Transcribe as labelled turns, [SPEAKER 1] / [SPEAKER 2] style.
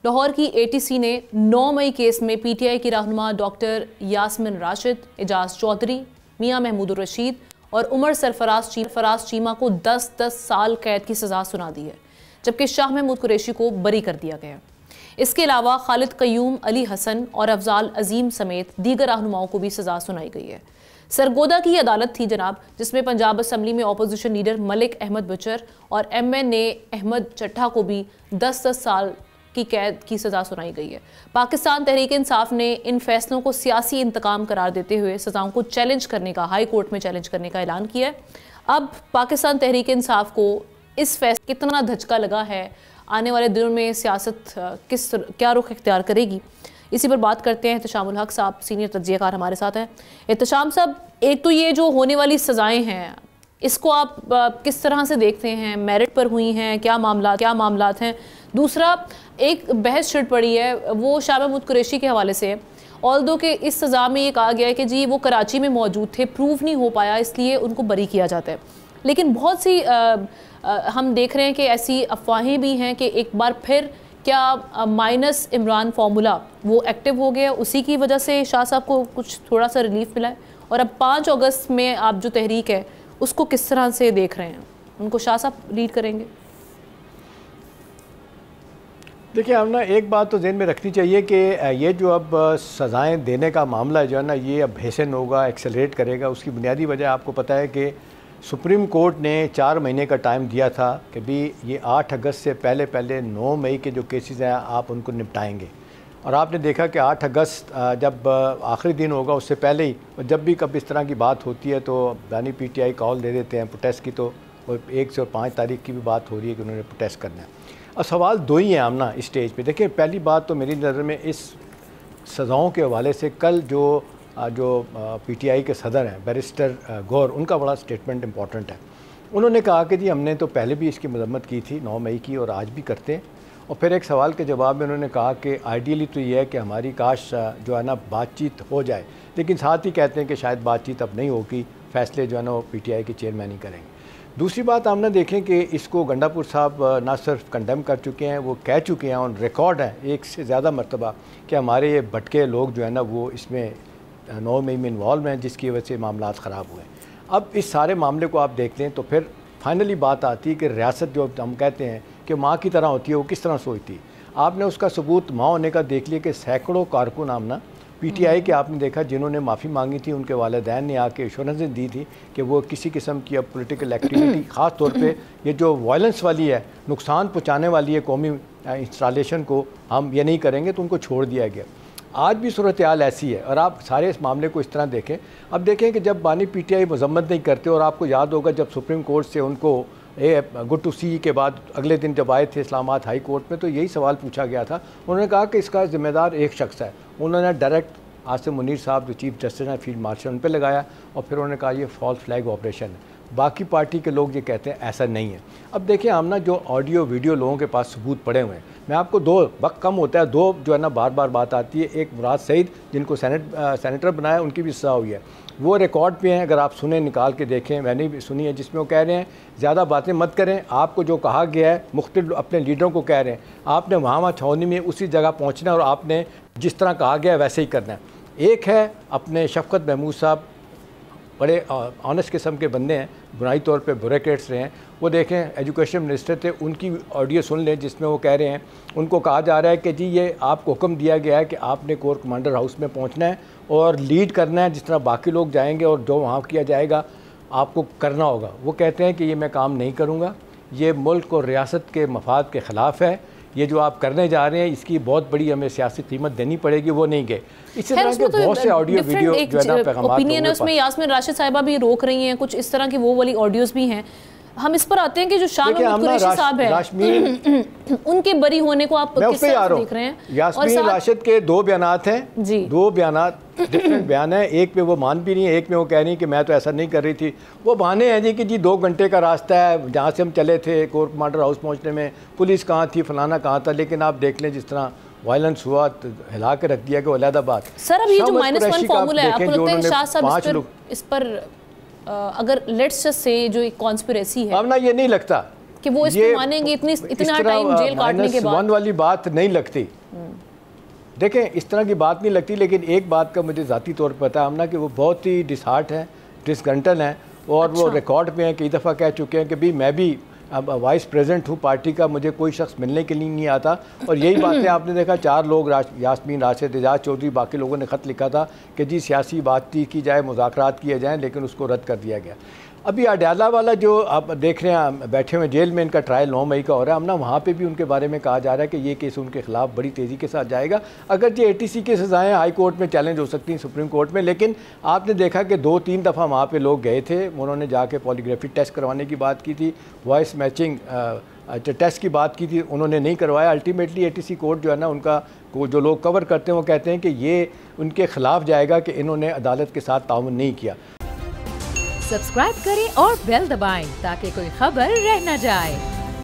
[SPEAKER 1] लाहौर की एटीसी ने 9 मई केस में पीटीआई की रहनुमा डॉक्टर यास्मिन राशिद, एजाज चौधरी, मियां महमूद रशीद और उमर सरफराज चीमा को 10-10 साल कैद की सजा सुना दी है, जबकि शाह महमूद कुरैशी को बरी कर दिया गया। इसके अलावा खालिद कयूम, अली हसन और अफजाल अजीम समेत दीगर रहनुमाओं को भी सजा सुनाई गई है। सरगोदा की अदालत थी जनाब, जिसमें पंजाब असम्बली में अपोजिशन लीडर मलिक अहमद बचर और MNA अहमद चट्ठा को भी 10-10 साल की कैद की सजा सुनाई गई है। पाकिस्तान तहरीक इंसाफ ने इन फैसलों को सियासी इंतकाम करार देते हुए सजाओं को चैलेंज करने का, हाई कोर्ट में चैलेंज करने का ऐलान किया है। अब पाकिस्तान तहरीक इंसाफ को इस फैसले कितना धचका लगा है, आने वाले दिनों में सियासत क्या रुख इख्तियार करेगी, इसी पर बात करते हैं। एहतशामुल हक साहब सीनियर तज्ज़ियाकार हमारे साथ हैं। एहतशाम साहब, एक तो ये जो होने वाली सज़ाएं हैं, इसको आप किस तरह से देखते हैं? मेरिट पर हुई हैं? क्या मामलात हैं? दूसरा, एक बहस छिड़ पड़ी है, वो शाह महमूद कुरैशी के हवाले से है। ऑल्दो के इस सज़ा में ये कहा गया है कि जी वो कराची में मौजूद थे, प्रूव नहीं हो पाया, इसलिए उनको बरी किया जाता है। लेकिन बहुत सी हम देख रहे हैं कि ऐसी अफवाहें भी हैं कि एक बार फिर क्या माइनस इमरान फार्मूला वो एक्टिव हो गया, उसी की वजह से शाह साहब को कुछ थोड़ा सा रिलीफ मिला है। और अब 5 अगस्त में आप जो तहरीक है उसको किस तरह से देख रहे हैं? उनको शाह साहब लीड करेंगे?
[SPEAKER 2] देखिए, हम ना एक बात तो ज़हन में रखनी चाहिए कि ये जो अब सज़ाएं देने का मामला जो है ना, ये अब हैसन होगा, एक्सेलरेट करेगा। उसकी बुनियादी वजह आपको पता है कि सुप्रीम कोर्ट ने 4 महीने का टाइम दिया था कि भी ये 8 अगस्त से पहले 9 मई के जो केसेस हैं आप उनको निपटाएंगे। और आपने देखा कि 8 अगस्त जब आखिरी दिन होगा, उससे पहले ही जब भी कभी इस तरह की बात होती है तो यानी PTI कॉल दे देते हैं प्रोटेस्ट की। तो 1 से 5 तारीख की भी बात हो रही है कि उन्होंने प्रोटेस्ट करना है। और सवाल 2 ही हैं आमना इस स्टेज पे। देखिए, पहली बात तो मेरी नज़र में इस सज़ाओं के हवाले से कल जो PTI के सदर हैं बैरिस्टर गौर, उनका बड़ा स्टेटमेंट इम्पॉर्टेंट है। उन्होंने कहा कि जी हमने तो पहले भी इसकी मजम्मत की थी 9 मई की, और आज भी करते हैं। और फिर एक सवाल के जवाब में उन्होंने कहा कि आइडियली तो ये है कि हमारी काश जो है ना बातचीत हो जाए, लेकिन साथ ही कहते हैं कि शायद बातचीत अब नहीं होगी, फ़ैसले जो है ना वो PTI के चेयरमैन ही करेंगे। दूसरी बात हम ना देखें कि इसको गंडापुर साहब ना सिर्फ कंडेम कर चुके हैं, वो कह चुके हैं, ऑन रिकॉर्ड हैं 1 से ज़्यादा मरतबा, कि हमारे ये भटके लोग जो है ना वो इसमें 9 मई में इन्वॉल्व हैं, जिसकी वजह से मामला ख़राब हुए। अब इस सारे मामले को आप देख लें तो फिर फाइनली बात आती है कि रियासत जो हम कहते हैं कि माँ की तरह होती है, वो किस तरह सोचती। आपने उसका सबूत माँ होने का देख लिया कि सैकड़ों कारकुन आमना PTI के आपने देखा जिन्होंने माफ़ी मांगी थी, उनके वालिदैन ने आके एश्योरेंस दी थी कि वो किसी किस्म की अब पॉलिटिकल एक्टिविटी, ख़ास तौर पे ये जो वायलेंस वाली है, नुकसान पहुँचाने वाली है कौमी इंस्टॉलेशन को, हम ये नहीं करेंगे, तो उनको छोड़ दिया गया। आज भी सूरत हाल ऐसी है और आप सारे इस मामले को इस तरह देखें। अब देखें कि जब बानी PTI मजम्मत नहीं करते, और आपको याद होगा जब सुप्रीम कोर्ट से उनको गुड टू सी के बाद अगले दिन जब आए थे इस्लामाबाद हाई कोर्ट में, तो यही सवाल पूछा गया था। उन्होंने कहा कि इसका ज़िम्मेदार एक शख्स है। उन्होंने डायरेक्ट आसिम मुनीर साहब जो चीफ जस्टिस हैं, फील्ड मार्शल, उन पर लगाया, और फिर उन्होंने कहा ये फॉल्स फ्लैग ऑपरेशन है। बाकी पार्टी के लोग ये कहते हैं ऐसा नहीं है। अब देखिए आमना, जो ऑडियो वीडियो लोगों के पास सबूत पड़े हुए हैं, मैं आपको 2 वक्त कम होता है, 2 जो है ना बार बार बात आती है। एक मुराद सईद जिनको सेनेटर बनाया, उनकी भी सज़ा हुई है, वो रिकॉर्ड पे हैं, अगर आप सुने निकाल के देखें, मैंने भी सुनी है, जिसमें वो कह रहे हैं ज़्यादा बातें मत करें, आपको जो कहा गया है मुख्तलिफ अपने लीडरों को कह रहे हैं, आपने वहाँ छावनी में उसी जगह पहुँचना और आपने जिस तरह कहा गया है वैसे ही करना है। एक है अपने शफकत महमूद साहब, बड़े ऑनेस्ट किस्म के बंदे हैं, बुनाई तौर पे ब्यूरोक्रेट्स रहे हैं, वो देखें एजुकेशन मिनिस्टर थे, उनकी ऑडियो सुन लें जिसमें वो कह रहे हैं, उनको कहा जा रहा है कि जी ये आपको हुक्म दिया गया है कि आपने कोर कमांडर हाउस में पहुंचना है और लीड करना है, जिस तरह बाकी लोग जाएंगे और जो वहाँ किया जाएगा आपको करना होगा। वो कहते हैं कि ये मैं काम नहीं करूँगा, ये मुल्क और रियासत के मफाद के ख़िलाफ़ है, ये जो आप करने जा रहे हैं इसकी बहुत बड़ी हमें सियासी कीमत देनी पड़ेगी, वो नहीं गए। इसी तरह के बहुत से ऑडियो वीडियो जो है ना पैगाम
[SPEAKER 1] ओपिनियन है, उसमें यास्मिन राशिद साहिबा भी रोक रही हैं, कुछ इस तरह की वो वाली ऑडियोज़ भी हैं। हम इस पर आते हैं कि जो शाह महमूद कुरैशी साहब है, उनके बरी होने को आप किस तरह देख रहे हैं?
[SPEAKER 2] यास्मीन राशिद के 2 बयानात हैं जी, 2 बयानात डिफरेंट बयान है। एक पे वो मान भी नहीं है, एक में वो कह रही है कि मैं तो ऐसा नहीं कर रही थी। वो बहाने हैं जी कि जी 2 घंटे का रास्ता है जहाँ से हम चले थे कोर कमांडर हाउस पहुँचने में, पुलिस कहाँ थी, फलाना कहाँ था। लेकिन आप देख लें जिस तरह वायलेंस हुआ, तो हिला के रख दिया कि अलहदा बात।
[SPEAKER 1] सर अब ये जो -1 फार्मूला है, आपको लगता है शाह साहब इस पर अगर लेट्स जस्ट से जो एक कॉन्स्पिरेसी है,
[SPEAKER 2] अब ना ये नहीं लगता
[SPEAKER 1] कि वो इसको मानेंगे इतना टाइम जेल काटने के बाद?
[SPEAKER 2] -1 वाली बात नहीं लगती। देखें, इस तरह की बात नहीं लगती, लेकिन एक बात का मुझे ज़ाती तौर पर पता है हमना कि वो बहुत ही डिसहार्ट हैं, डिसगंटन हैं, और वो रिकॉर्ड पे हैं, कई दफ़ा कह चुके हैं कि भाई मैं भी अब वाइस प्रेसिडेंट हूँ पार्टी का, मुझे कोई शख्स मिलने के लिए नहीं आता। और यही बातें आपने देखा 4 लोग, यास्मीन राशिद, एजाज चौधरी, बाकी लोगों ने ख़त लिखा था कि जी सियासी बातचीत की जाए, मुज़ाकरात किए जाएँ, लेकिन उसको रद्द कर दिया गया। अभी अडयाला वाला जो आप देख रहे हैं बैठे हुए जेल में, इनका ट्रायल 9 मई का हो रहा है। हमने वहाँ पे भी उनके बारे में कहा जा रहा है कि ये केस उनके खिलाफ बड़ी तेज़ी के साथ जाएगा। अगर ये ATC की सज़ाएँ हाई कोर्ट में चैलेंज हो सकती हैं, सुप्रीम कोर्ट में, लेकिन आपने देखा कि 2-3 दफ़ा वहाँ पे लोग गए थे, उन्होंने जाके पॉलीग्राफी टेस्ट करवाने की बात की थी, वॉइस मैचिंग टेस्ट की बात की थी, उन्होंने नहीं करवाया। अल्टीमेटली ATC कोर्ट जो है ना, उनका जो लोग कवर करते हैं वो कहते हैं कि ये उनके खिलाफ जाएगा कि इन्होंने अदालत के साथ ताउन नहीं किया।
[SPEAKER 3] सब्सक्राइब करें और बेल दबाएं ताकि कोई खबर रह न जाए।